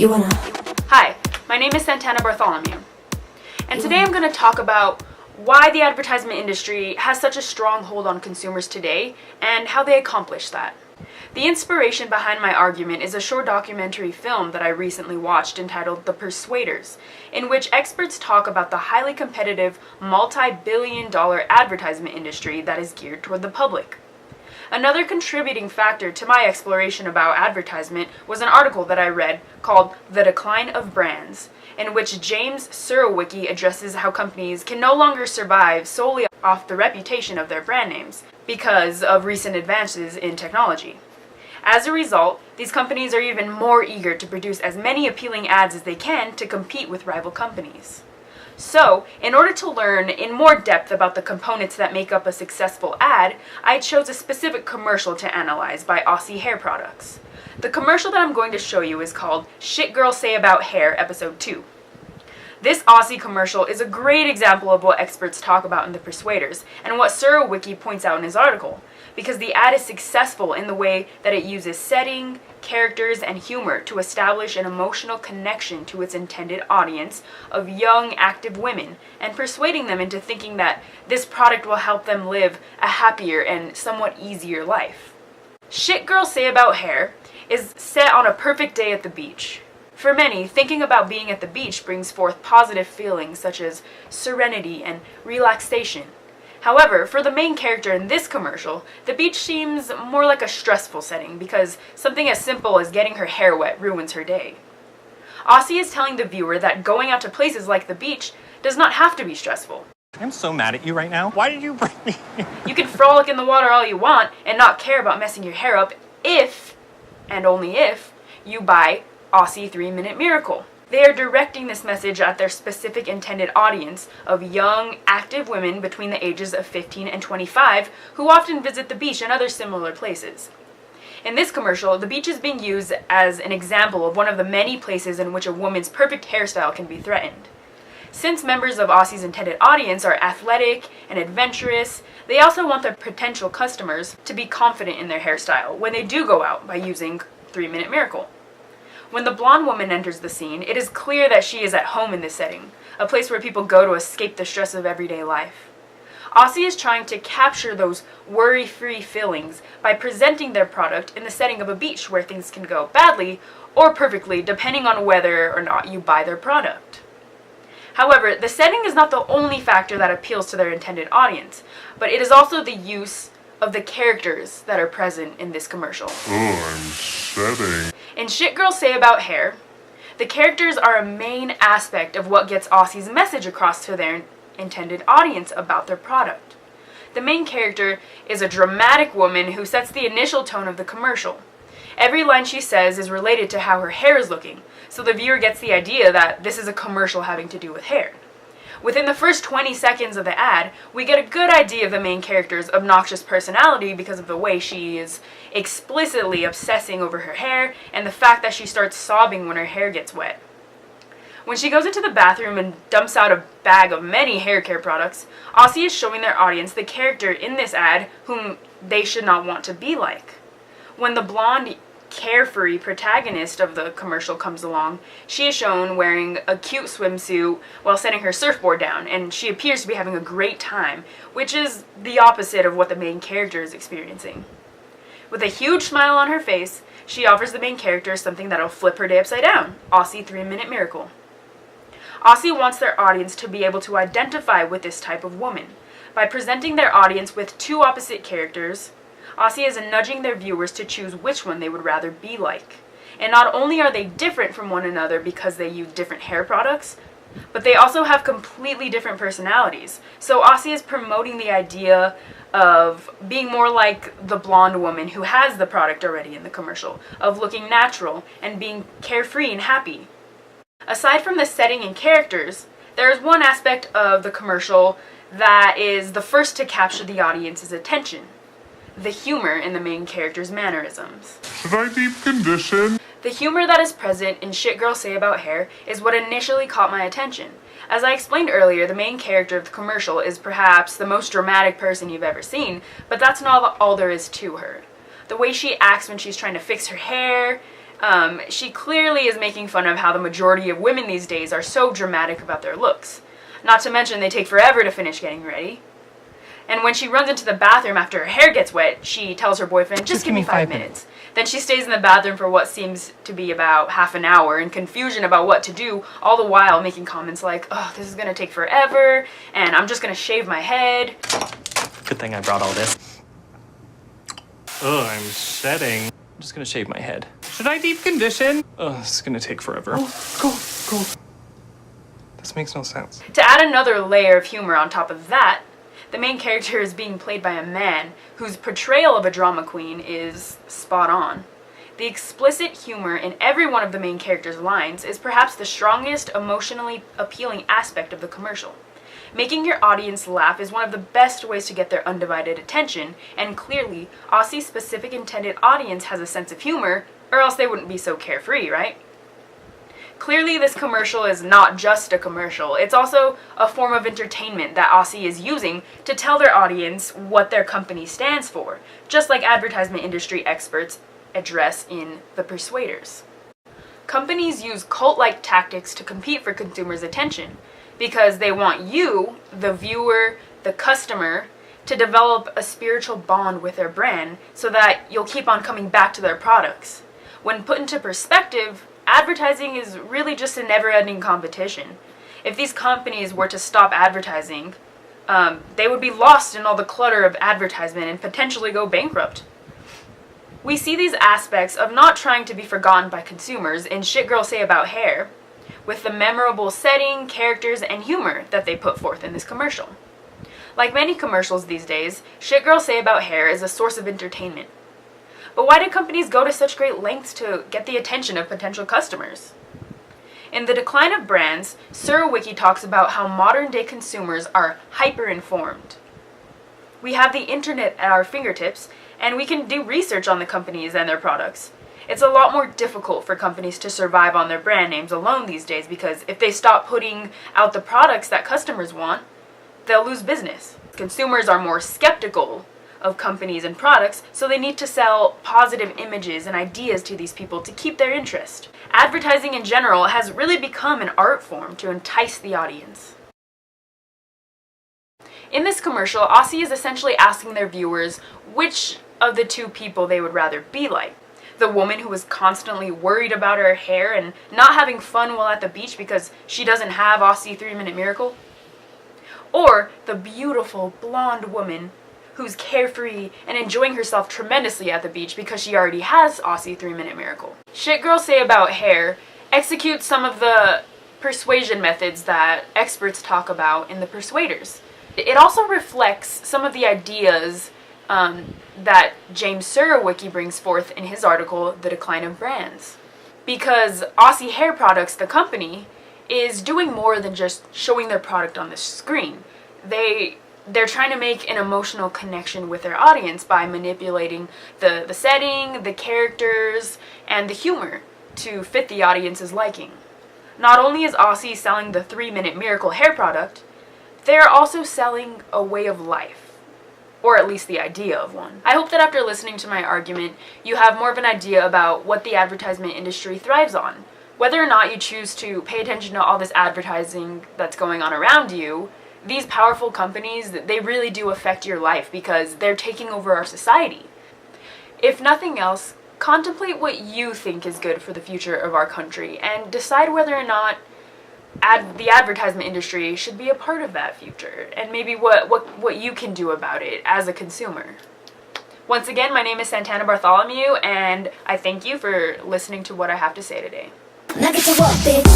Hi, my name is Santana Bartholomew, and today I'm going to talk about why the advertisement industry has such a strong hold on consumers today and how they accomplish that. The inspiration behind my argument is a short documentary film that I recently watched entitled The Persuaders, in which experts talk about the highly competitive, multi-billion-dollar advertisement industry that is geared toward the public. Another contributing factor to my exploration about advertisement was an article that I read called The Decline of Brands, in which James Surowiecki addresses how companies can no longer survive solely off the reputation of their brand names because of recent advances in technology. As a result, these companies are even more eager to produce as many appealing ads as they can to compete with rival companies. So, in order to learn in more depth about the components that make up a successful ad, I chose a specific commercial to analyze by Aussie Hair Products. The commercial that I'm going to show you is called Shit Girls Say About Hair, Episode 2. This Aussie commercial is a great example of what experts talk about in The Persuaders, and what Surowiecki points out in his article, because the ad is successful in the way that it uses setting, characters, and humor to establish an emotional connection to its intended audience of young, active women, and persuading them into thinking that this product will help them live a happier and somewhat easier life. Shit Girls Say About Hair is set on a perfect day at the beach. For many, thinking about being at the beach brings forth positive feelings such as serenity and relaxation. However, for the main character in this commercial, the beach seems more like a stressful setting because something as simple as getting her hair wet ruins her day. Aussie is telling the viewer that going out to places like the beach does not have to be stressful. I'm so mad at you right now. Why did you bring me here? You can frolic in the water all you want and not care about messing your hair up if, and only if, you buy Aussie 3-Minute Miracle. They are directing this message at their specific intended audience of young, active women between the ages of 15 and 25 who often visit the beach and other similar places. In this commercial, the beach is being used as an example of one of the many places in which a woman's perfect hairstyle can be threatened. Since members of Aussie's intended audience are athletic and adventurous, they also want their potential customers to be confident in their hairstyle when they do go out by using 3-Minute Miracle. When the blonde woman enters the scene, it is clear that she is at home in this setting, a place where people go to escape the stress of everyday life. Aussie is trying to capture those worry-free feelings by presenting their product in the setting of a beach where things can go badly or perfectly depending on whether or not you buy their product. However, the setting is not the only factor that appeals to their intended audience, but it is also the use of the characters that are present in this commercial. Oh, I'm setting. In Shit Girls Say About Hair, the characters are a main aspect of what gets Aussie's message across to their intended audience about their product. The main character is a dramatic woman who sets the initial tone of the commercial. Every line she says is related to how her hair is looking, so the viewer gets the idea that this is a commercial having to do with hair. Within the first 20 seconds of the ad, we get a good idea of the main character's obnoxious personality because of the way she is explicitly obsessing over her hair and the fact that she starts sobbing when her hair gets wet. When she goes into the bathroom and dumps out a bag of many hair care products, Aussie is showing their audience the character in this ad whom they should not want to be like. When the blonde, carefree protagonist of the commercial comes along, she is shown wearing a cute swimsuit while setting her surfboard down, and she appears to be having a great time, which is the opposite of what the main character is experiencing. With a huge smile on her face, she offers the main character something that'll flip her day upside down, Aussie 3-Minute Miracle. Aussie wants their audience to be able to identify with this type of woman. By presenting their audience with two opposite characters, Aussie is nudging their viewers to choose which one they would rather be like. And not only are they different from one another because they use different hair products, but they also have completely different personalities. So Aussie is promoting the idea of being more like the blonde woman who has the product already in the commercial, of looking natural and being carefree and happy. Aside from the setting and characters, there is one aspect of the commercial that is the first to capture the audience's attention: the humor in the main character's mannerisms. Should I deep condition? The humor that is present in Shit Girls Say About Hair is what initially caught my attention. As I explained earlier, the main character of the commercial is perhaps the most dramatic person you've ever seen, but that's not all there is to her. The way she acts when she's trying to fix her hair, She clearly is making fun of how the majority of women these days are so dramatic about their looks. Not to mention they take forever to finish getting ready. And when she runs into the bathroom after her hair gets wet, she tells her boyfriend, just give me 5 minutes. Then she stays in the bathroom for what seems to be about half an hour in confusion about what to do, all the while making comments like, oh, this is gonna take forever, and I'm just gonna shave my head. Good thing I brought all this. Oh, I'm shedding. I'm just gonna shave my head. Should I deep condition? Oh, this is gonna take forever. Oh, go. This makes no sense. To add another layer of humor on top of that, the main character is being played by a man whose portrayal of a drama queen is spot on. The explicit humor in every one of the main character's lines is perhaps the strongest emotionally appealing aspect of the commercial. Making your audience laugh is one of the best ways to get their undivided attention, and clearly, Aussie's specific intended audience has a sense of humor, or else they wouldn't be so carefree, right? Clearly, this commercial is not just a commercial, it's also a form of entertainment that Aussie is using to tell their audience what their company stands for, just like advertisement industry experts address in The Persuaders. Companies use cult-like tactics to compete for consumers' attention because they want you, the viewer, the customer, to develop a spiritual bond with their brand so that you'll keep on coming back to their products. When put into perspective, advertising is really just a never-ending competition. If these companies were to stop advertising, they would be lost in all the clutter of advertisement and potentially go bankrupt. We see these aspects of not trying to be forgotten by consumers in Shit Girls Say About Hair, with the memorable setting, characters, and humor that they put forth in this commercial. Like many commercials these days, Shit Girls Say About Hair is a source of entertainment. But why do companies go to such great lengths to get the attention of potential customers? In The Decline of Brands, Surowiecki talks about how modern-day consumers are hyper-informed. We have the internet at our fingertips, and we can do research on the companies and their products. It's a lot more difficult for companies to survive on their brand names alone these days because if they stop putting out the products that customers want, they'll lose business. Consumers are more skeptical of companies and products, so they need to sell positive images and ideas to these people to keep their interest. Advertising in general has really become an art form to entice the audience. In this commercial, Aussie is essentially asking their viewers which of the two people they would rather be like. The woman who is constantly worried about her hair and not having fun while at the beach because she doesn't have Aussie 3-Minute Miracle? Or the beautiful blonde woman who's carefree and enjoying herself tremendously at the beach because she already has Aussie 3-Minute Miracle? Shit Girls Say About Hair executes some of the persuasion methods that experts talk about in The Persuaders. It also reflects some of the ideas that James Surowiecki brings forth in his article, The Decline of Brands. Because Aussie Hair Products, the company, is doing more than just showing their product on the screen. They're trying to make an emotional connection with their audience by manipulating the setting, the characters, and the humor to fit the audience's liking. Not only is Aussie selling the 3-Minute Miracle hair product, they're also selling a way of life. Or at least the idea of one. I hope that after listening to my argument, you have more of an idea about what the advertisement industry thrives on. Whether or not you choose to pay attention to all this advertising that's going on around you, these powerful companies, they really do affect your life because they're taking over our society. If nothing else, contemplate what you think is good for the future of our country and decide whether or not the advertisement industry should be a part of that future, and maybe what you can do about it as a consumer. Once again, my name is Santana Bartholomew, and I thank you for listening to what I have to say today. Now get to work, bitch.